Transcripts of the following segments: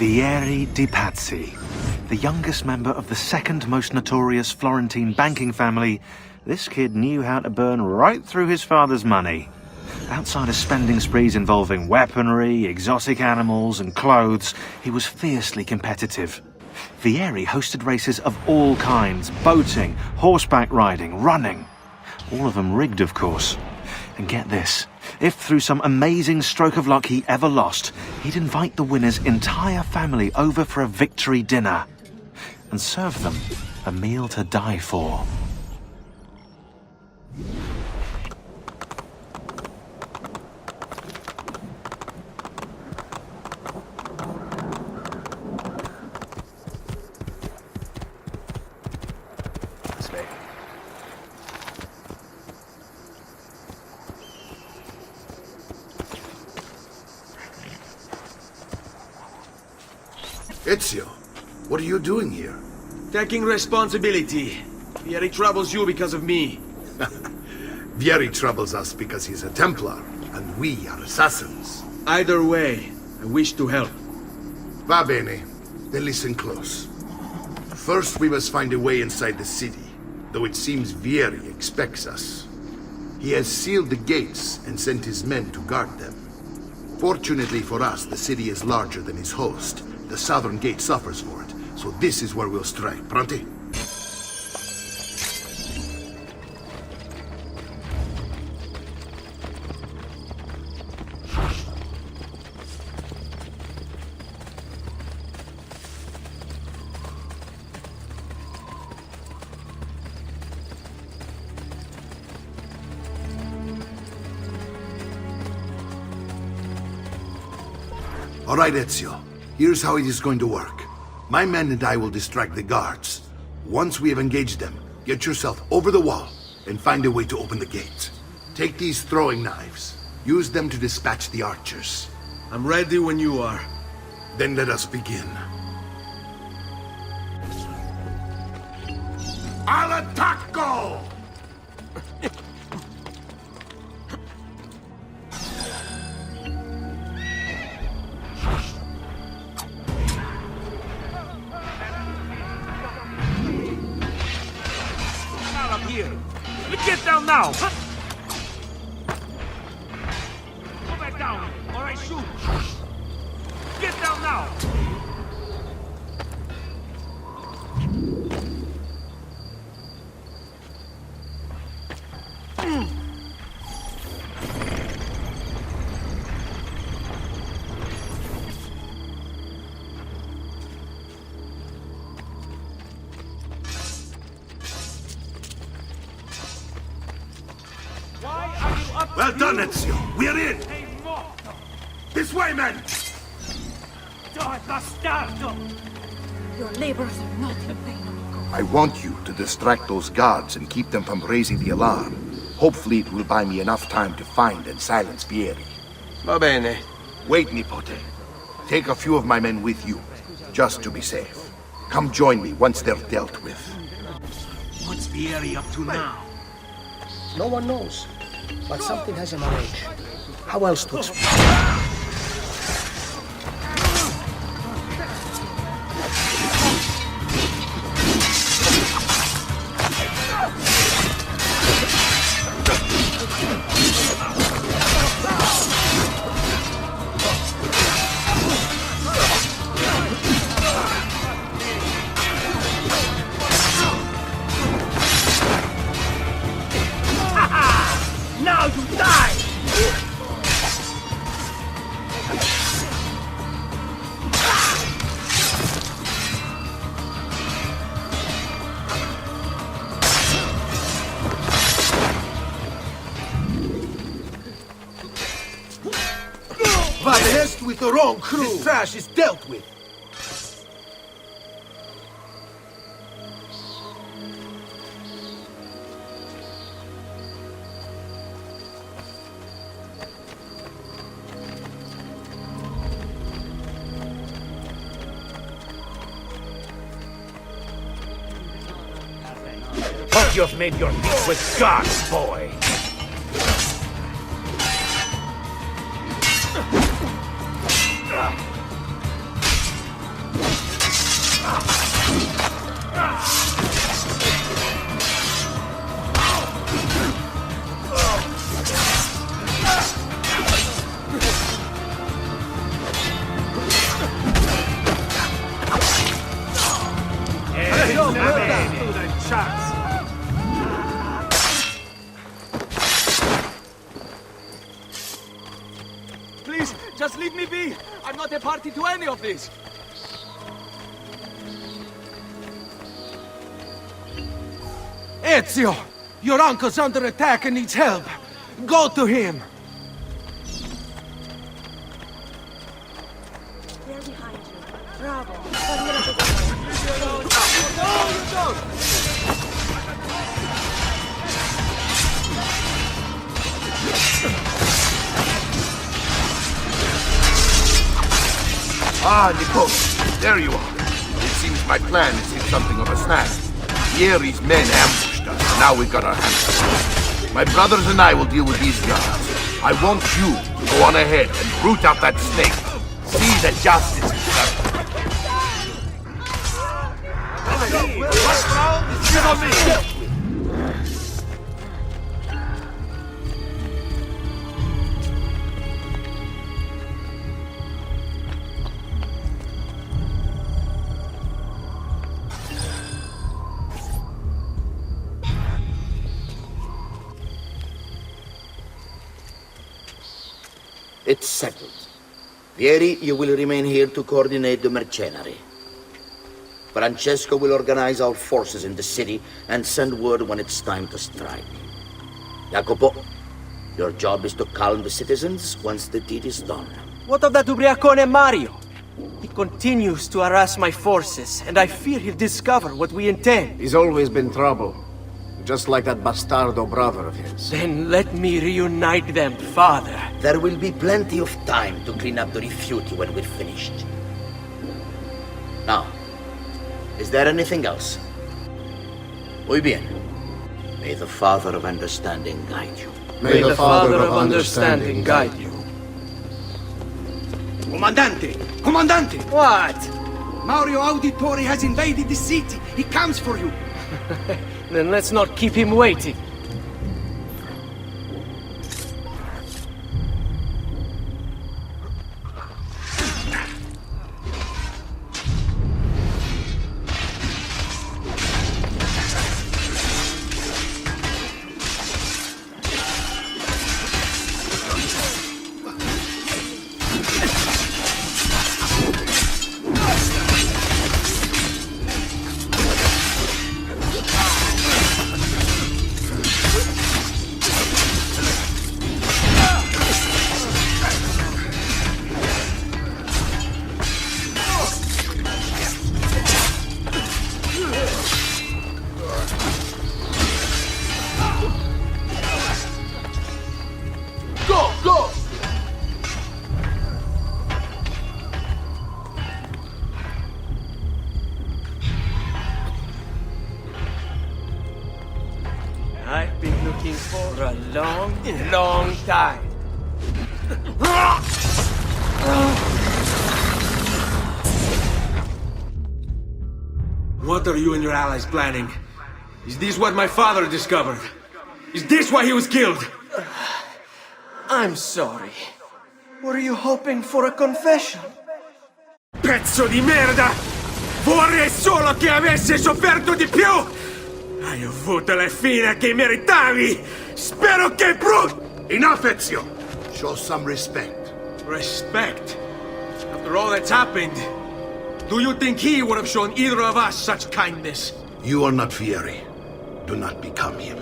Vieri di Pazzi, the youngest member of the second most notorious Florentine banking family. This kid knew how to burn right through his father's money. Outside of spending sprees involving weaponry, exotic animals, and clothes, he was fiercely competitive. Vieri hosted races of all kinds: boating, horseback riding, running. All of them rigged, of course. And get this, if through some amazing stroke of luck he ever lost, he'd invite the winner's entire family over for a victory dinner and serve them a meal to die for. Ezio, what are you doing here? Taking responsibility. Vieri troubles you because of me. Vieri troubles us because he's a Templar, and we are assassins. Either way, I wish to help. Va bene. Then listen close. First, we must find a way inside the city, though it seems Vieri expects us. He has sealed the gates and sent his men to guard them. Fortunately for us, the city is larger than his host. The southern gate suffers for it, so this is where we'll strike. Pronti? All right, Ezio. Here's how it is going to work. My men and I will distract the guards. Once we have engaged them, get yourself over the wall and find a way to open the gate. Take these throwing knives. Use them to dispatch the archers. I'm ready when you are. Then let us begin. Al attacco! Get down now! Go back down, or I shoot! Get down now! Well done, Ezio. We're in. This way, men! Your labors are not in vain. I want you to distract those guards and keep them from raising the alarm. Hopefully it will buy me enough time to find and silence Vieri. Va bene. Wait, Nipote. Take a few of my men with you, just to be safe. Come join me once they're dealt with. What's Vieri up to now? No one knows, but something has him arranged. How else to explain? Now you die! Messed with the wrong crew. This trash is dealt with. Hope you've made your peace with God, boy! party to any of this! Ezio! Your uncle's under attack and needs help. Go to him! They're behind you. Bravo. Ah, Nicole, there you are. It seems my plan has hit something of a snag. Vieri's men ambushed us, and now we've got our hands full. My brothers and I will deal with these guards. I want you to go on ahead and root out that snake. See that justice is served. It's settled. Vieri, you will remain here to coordinate the mercenary. Francesco will organize our forces in the city and send word when it's time to strike. Jacopo, your job is to calm the citizens once the deed is done. What of that ubriacone Mario? He continues to harass my forces, and I fear he'll discover what we intend. He's always been trouble. Just like that bastardo brother of his. Then let me reunite them, father. There will be plenty of time to clean up the refuge when we're finished. Now, is there anything else? Muy bien. May the Father of Understanding guide you. May the Father of Understanding guide you. Comandante! Comandante! What? Mario Auditore has invaded the city. He comes for you. Then let's not keep him waiting. I've been looking for a long time. What are you and your allies planning? Is this what my father discovered? Is this why he was killed? I'm sorry. Were you hoping for a confession? Pezzo di merda! Vorrei solo che avessi sofferto di più! Hai avuto la fine che meritavi! Spero che Enough, Ezio! Show some respect. Respect? After all that's happened, do you think he would have shown either of us such kindness? You are not Vieri. Do not become him.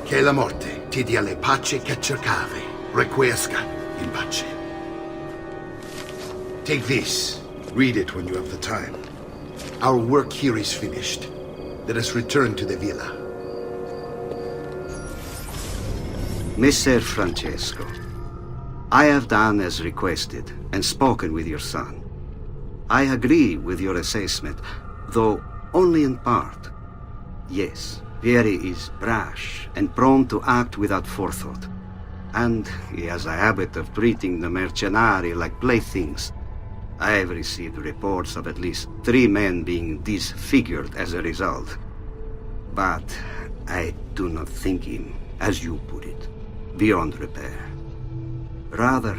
Che la morte ti dia le pace che cercavi. Requiescat in pace. Take this. Read it when you have the time. Our work here is finished. Let us return to the villa. Messer Francesco, I have done as requested and spoken with your son. I agree with your assessment, though only in part. Yes, Vieri is brash and prone to act without forethought. And he has a habit of treating the mercenari like playthings. I have received reports of at least 3 men being disfigured as a result. But I do not think him, as you put it, beyond repair. Rather,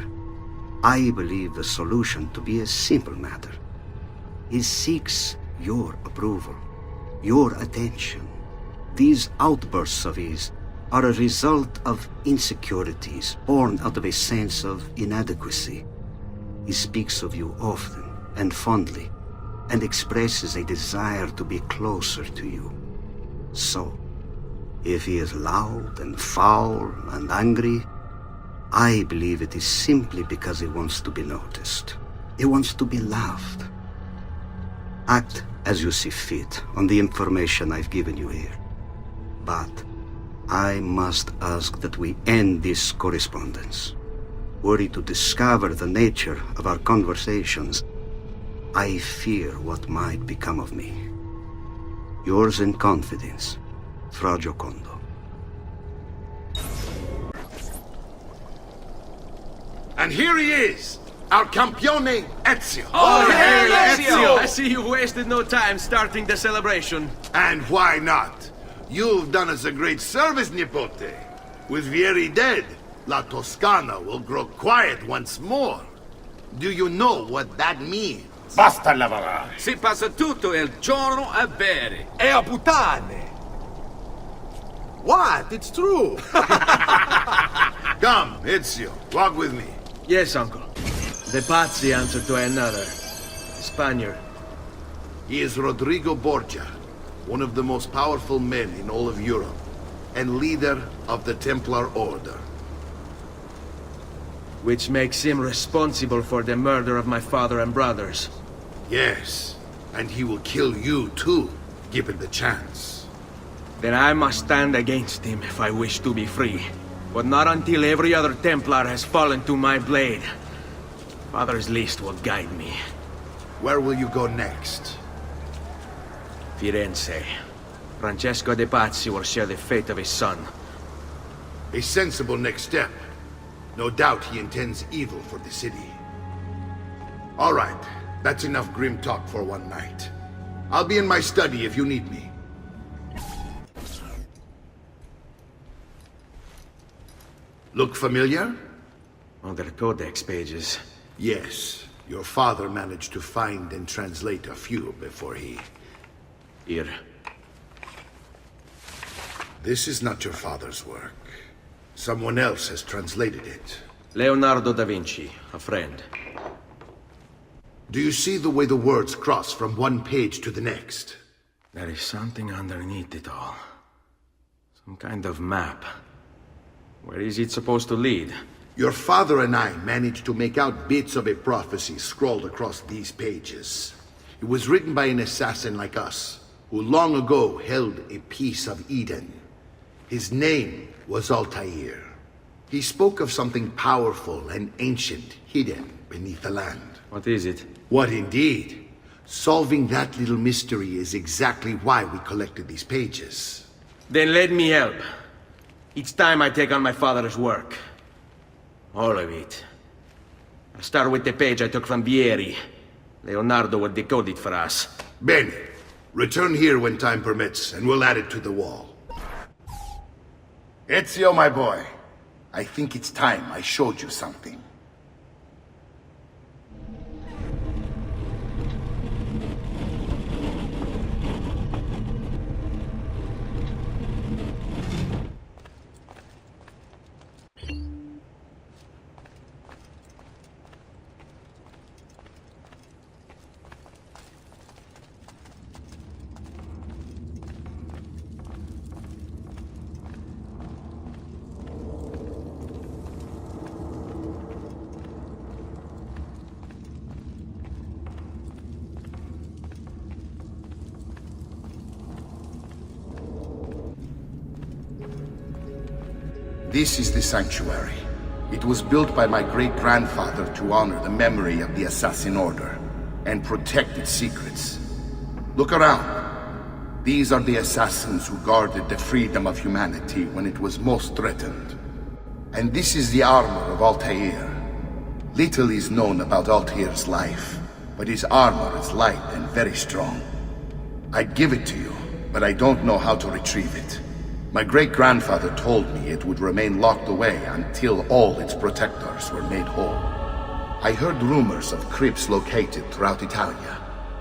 I believe the solution to be a simple matter. He seeks your approval, your attention. These outbursts of his are a result of insecurities born out of a sense of inadequacy. He speaks of you often and fondly, and expresses a desire to be closer to you. So, if he is loud and foul and angry, I believe it is simply because he wants to be noticed. He wants to be loved. Act as you see fit on the information I've given you here. But I must ask that we end this correspondence. Were he to discover the nature of our conversations, I fear what might become of me. Yours in confidence, Fra Giocondo. And here he is, our campione Ezio. Oh, hey, Ezio! I see you wasted no time starting the celebration. And why not? You've done us a great service, Nipote. With Vieri dead, La Toscana will grow quiet once more. Do you know what that means? Basta lavorare. Si passa tutto il giorno a bere. E a puttane! What? It's true! Come, Ezio, walk with me. Yes, uncle. The Pazzi answer to another. Spaniard. He is Rodrigo Borgia, one of the most powerful men in all of Europe, and leader of the Templar Order. Which makes him responsible for the murder of my father and brothers. Yes, and he will kill you too, given the chance. Then I must stand against him if I wish to be free. But not until every other Templar has fallen to my blade. Father's list will guide me. Where will you go next? Firenze. Francesco de Pazzi will share the fate of his son. A sensible next step. No doubt he intends evil for the city. All right, that's enough grim talk for one night. I'll be in my study if you need me. Look familiar? On their codex pages. Yes. Your father managed to find and translate a few before he... Here. This is not your father's work. Someone else has translated it. Leonardo da Vinci, a friend. Do you see the way the words cross from one page to the next? There is something underneath it all. Some kind of map. Where is it supposed to lead? Your father and I managed to make out bits of a prophecy scrawled across these pages. It was written by an assassin like us, who long ago held a piece of Eden. His name was Altair. He spoke of something powerful and ancient hidden beneath the land. What is it? What indeed? Solving that little mystery is exactly why we collected these pages. Then let me help. Each time I take on my father's work. All of it. I'll start with the page I took from Vieri. Leonardo will decode it for us. Bene. Return here when time permits, and we'll add it to the wall. Ezio, my boy, I think it's time I showed you something. This is the sanctuary. It was built by my great-grandfather to honor the memory of the Assassin Order and protect its secrets. Look around. These are the assassins who guarded the freedom of humanity when it was most threatened. And this is the armor of Altair. Little is known about Altair's life, but his armor is light and very strong. I'd give it to you, but I don't know how to retrieve it. My great-grandfather told me it would remain locked away until all its protectors were made whole. I heard rumors of crypts located throughout Italia,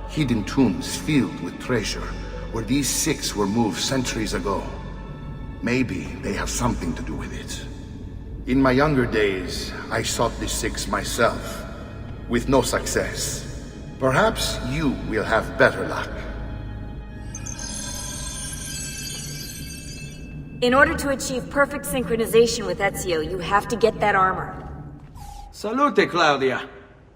hidden tombs filled with treasure, where these six were moved centuries ago. Maybe they have something to do with it. In my younger days, I sought the six myself, with no success. Perhaps you will have better luck. In order to achieve perfect synchronization with Ezio, you have to get that armor. Salute, Claudia.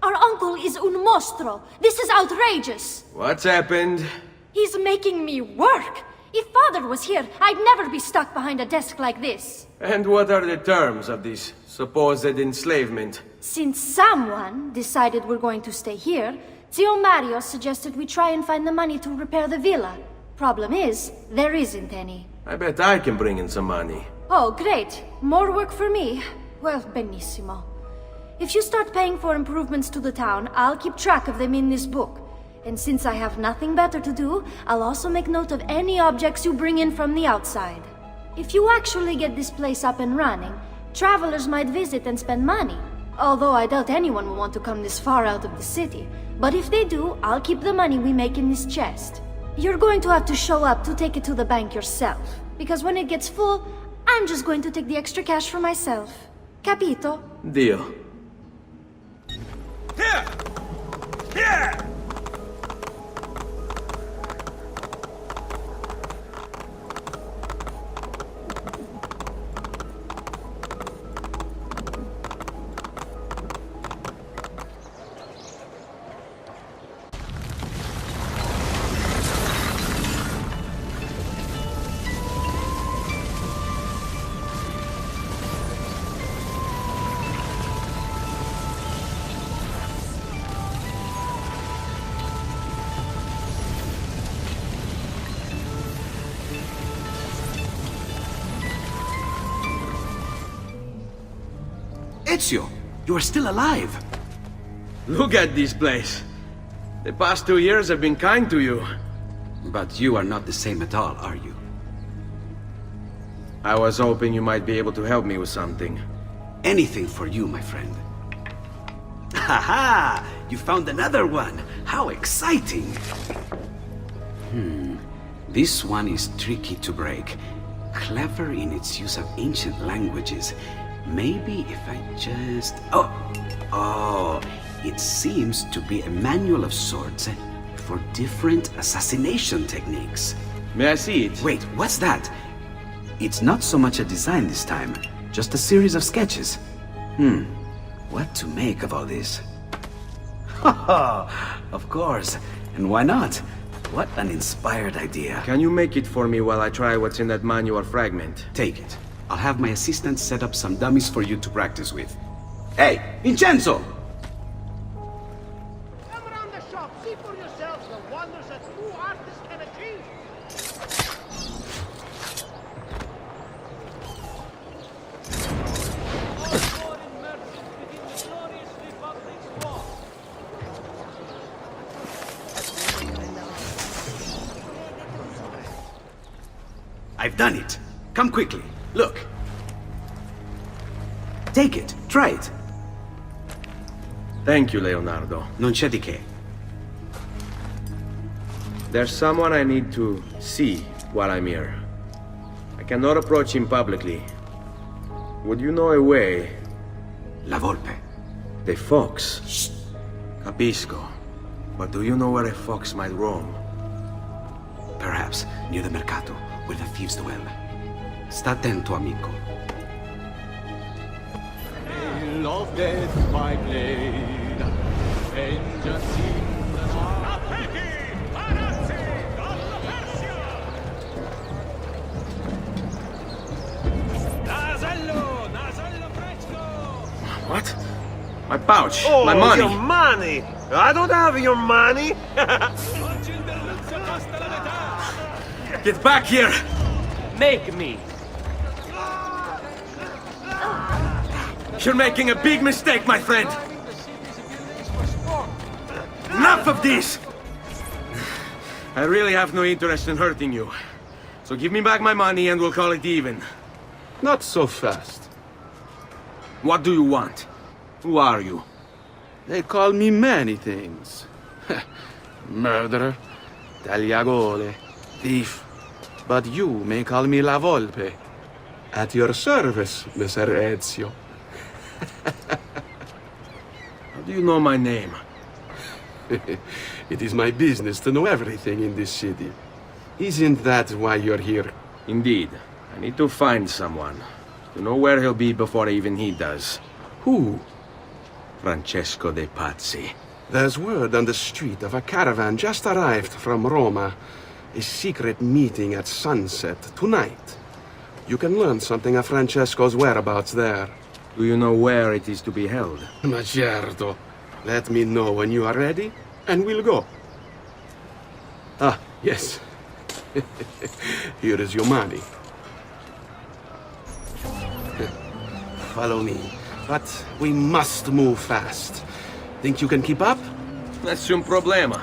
Our uncle is un mostro. This is outrageous. What's happened? He's making me work. If Father was here, I'd never be stuck behind a desk like this. And what are the terms of this supposed enslavement? Since someone decided we're going to stay here, Zio Mario suggested we try and find the money to repair the villa. Problem is, there isn't any. I bet I can bring in some money. Oh, great. More work for me. Well, benissimo. If you start paying for improvements to the town, I'll keep track of them in this book. And since I have nothing better to do, I'll also make note of any objects you bring in from the outside. If you actually get this place up and running, travelers might visit and spend money. Although I doubt anyone will want to come this far out of the city. But if they do, I'll keep the money we make in this chest. You're going to have to show up to take it to the bank yourself. Because when it gets full, I'm just going to take the extra cash for myself. Capito? Deal. Here! Here! Ezio, you are still alive. Look at this place. The past 2 years have been kind to you. But you are not the same at all, are you? I was hoping you might be able to help me with something. Anything for you, my friend. Ha-ha! You found another one! How exciting! This one is tricky to break. Clever in its use of ancient languages. Maybe if I just... Oh, it seems to be a manual of sorts for different assassination techniques. May I see it? Wait, what's that? It's not so much a design this time, just a series of sketches. What to make of all this? Of course, and why not? What an inspired idea. Can you make it for me while I try what's in that manual fragment? Take it. I'll have my assistant set up some dummies for you to practice with. Hey, Vincenzo! Come around the shop, see for yourselves the wonders that true artists can achieve. I've done it. Come quickly. Look. Take it. Try it. Thank you, Leonardo. Non c'è di che. There's someone I need to see while I'm here. I cannot approach him publicly. Would you know a way? La Volpe. The fox. Shh. Capisco. But do you know where a fox might roam? Perhaps near the Mercato, where the thieves dwell. Sta attento, amico. Of death my blade, vengeance in the heart. Nasello fresco! What? My pouch! Oh, my money! Your money! I don't have your money! Get back here! Make me! You're making a big mistake, my friend! Enough of this! I really have no interest in hurting you. So give me back my money and we'll call it even. Not so fast. What do you want? Who are you? They call me many things. Murderer, tagliagole, thief. But you may call me La Volpe. At your service, Messer Ezio. How do you know my name? It is my business to know everything in this city. Isn't that why you're here? Indeed. I need to find someone. To know where he'll be before even he does. Who? Francesco de Pazzi. There's word on the street of a caravan just arrived from Roma. A secret meeting at sunset tonight. You can learn something of Francesco's whereabouts there. Do you know where it is to be held? Ma certo. Let me know when you are ready, and we'll go. Ah, yes. Here is your money. Follow me. But we must move fast. Think you can keep up? Nessun problema.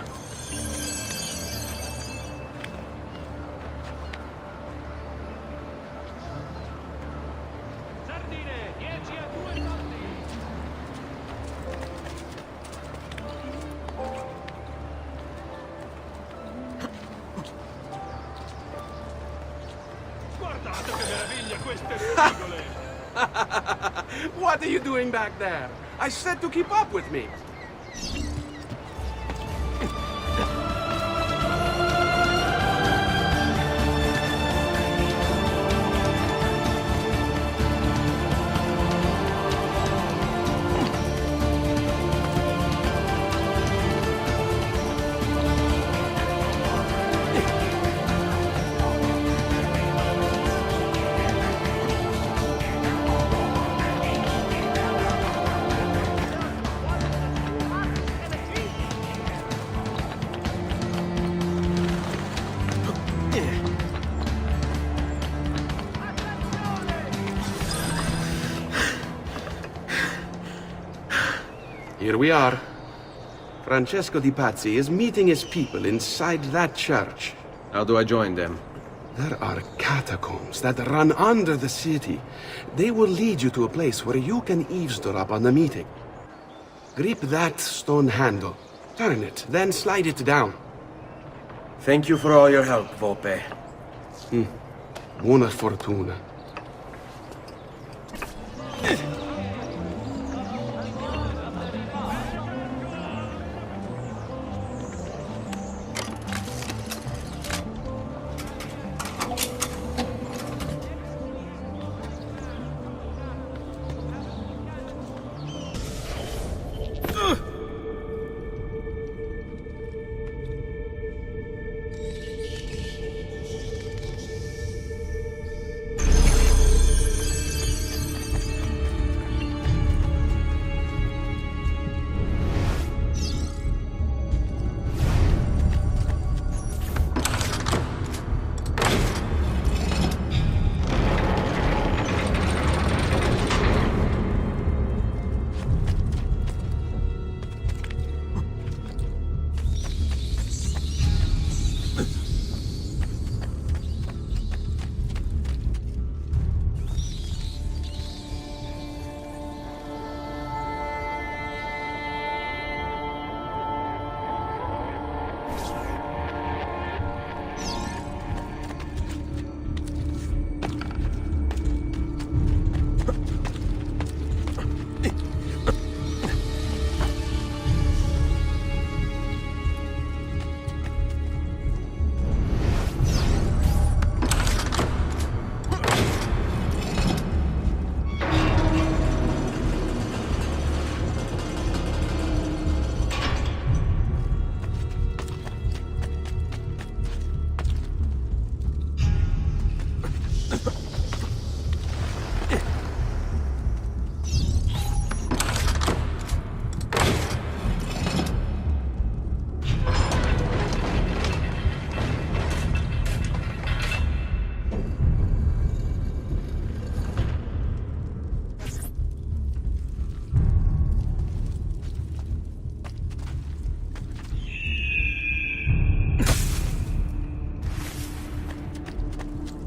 What are you doing back there? I said to keep up with me. Here we are. Francesco di Pazzi is meeting his people inside that church. How do I join them? There are catacombs that run under the city. They will lead you to a place where you can eavesdrop on the meeting. Grip that stone handle. Turn it, then slide it down. Thank you for all your help, Volpe. Buona fortuna.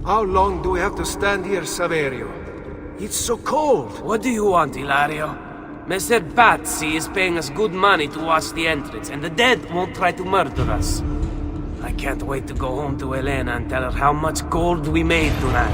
How long do we have to stand here, Saverio? It's so cold. What do you want, Ilario? Messer Pazzi is paying us good money to watch the entrance, and the dead won't try to murder us. I can't wait to go home to Elena and tell her how much gold we made tonight.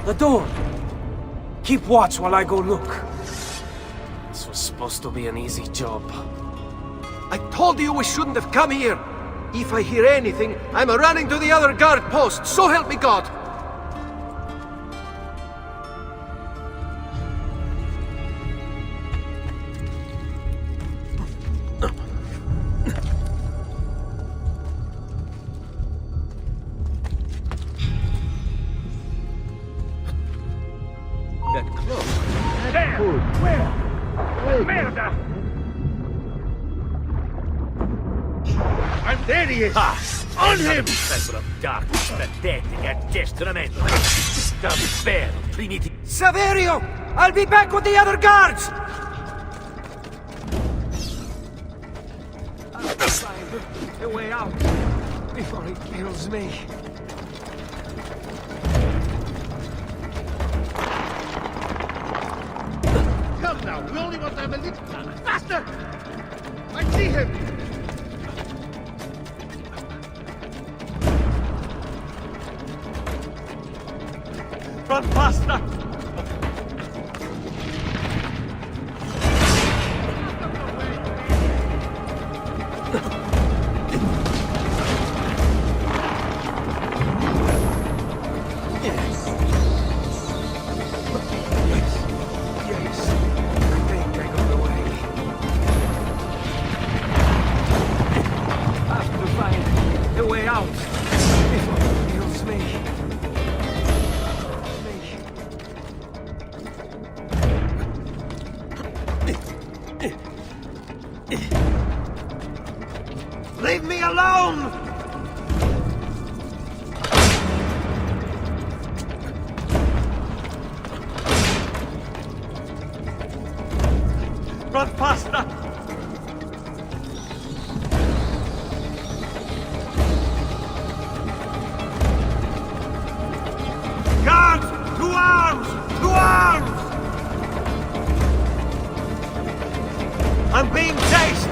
The door! Keep watch while I go look. This was supposed to be an easy job. I told you we shouldn't have come here. If I hear anything, I'm running to the other guard post, so help me God! Merda! And there he is! On him! Sembra darkness, pathetic addestramento. Davvero, primitivo. Saverio! I'll be back with the other guards! I'll find a way out before he kills me. Come now, we only want to have a little time. Faster! I see him! Run faster! Leave me alone! Run faster! Guards! To arms! To arms! I'm being chased!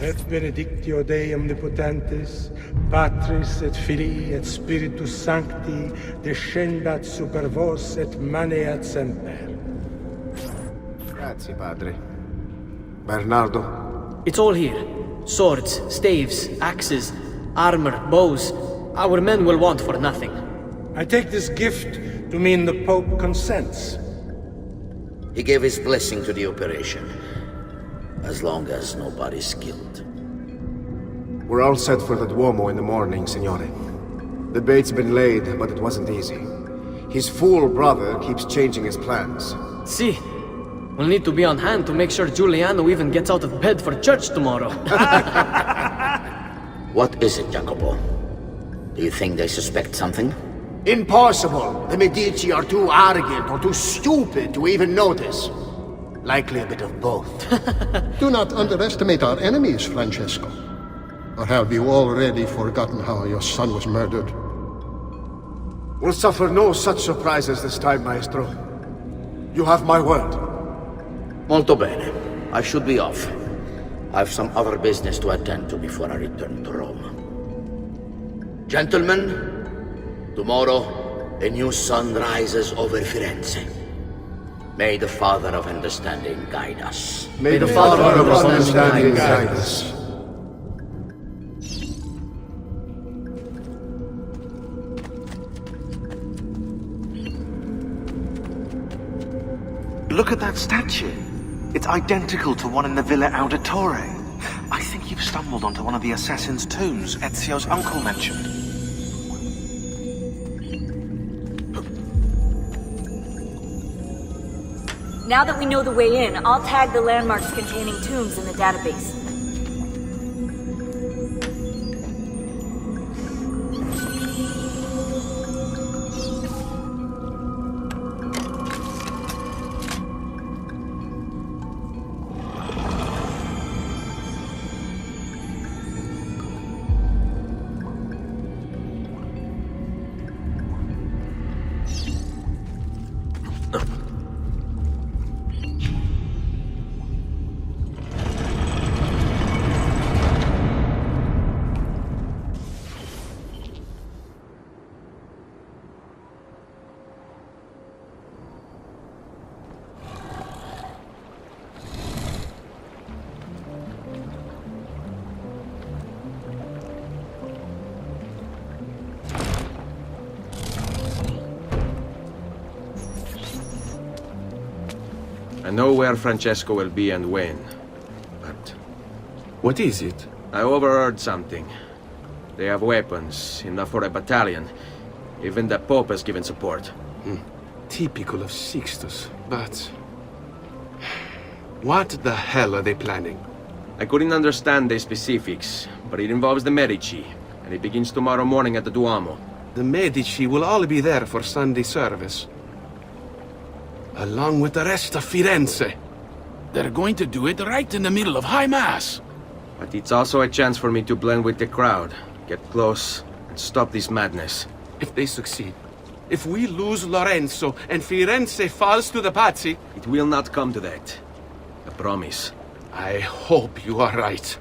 Et benedictio Dei omnipotentis, Patris et Filii et Spiritus Sancti, descendat super vos et maneat semper. Grazie, Padre. Bernardo? It's all here. Swords, staves, axes, armor, bows. Our men will want for nothing. I take this gift to mean the Pope consents. He gave his blessing to the operation, as long as nobody's killed. We're all set for the Duomo in the morning, Signore. The bait's been laid, but it wasn't easy. His fool brother keeps changing his plans. See, we'll need to be on hand to make sure Giuliano even gets out of bed for church tomorrow. What is it, Jacopo? Do you think they suspect something? Impossible! The Medici are too arrogant or too stupid to even notice. Likely a bit of both. Do not underestimate our enemies, Francesco. Or have you already forgotten how your son was murdered? We'll suffer no such surprises this time, Maestro. You have my word. Molto bene. I should be off. I've some other business to attend to before I return to Rome. Gentlemen, tomorrow a new sun rises over Firenze. May the Father of Understanding guide us. May the Father of Understanding guide us. Look at that statue. It's identical to one in the Villa Auditore. I think you've stumbled onto one of the assassin's tombs Ezio's uncle mentioned. Now that we know the way in, I'll tag the landmarks containing tombs in the database. I know where Francesco will be and when, but... What is it? I overheard something. They have weapons, enough for a battalion. Even the Pope has given support. Typical of Sixtus, but... What the hell are they planning? I couldn't understand the specifics, but it involves the Medici, and it begins tomorrow morning at the Duomo. The Medici will all be there for Sunday service. Along with the rest of Firenze. They're going to do it right in the middle of High Mass. But it's also a chance for me to blend with the crowd, get close, and stop this madness. If they succeed, if we lose Lorenzo and Firenze falls to the Pazzi... It will not come to that. I promise. I hope you are right.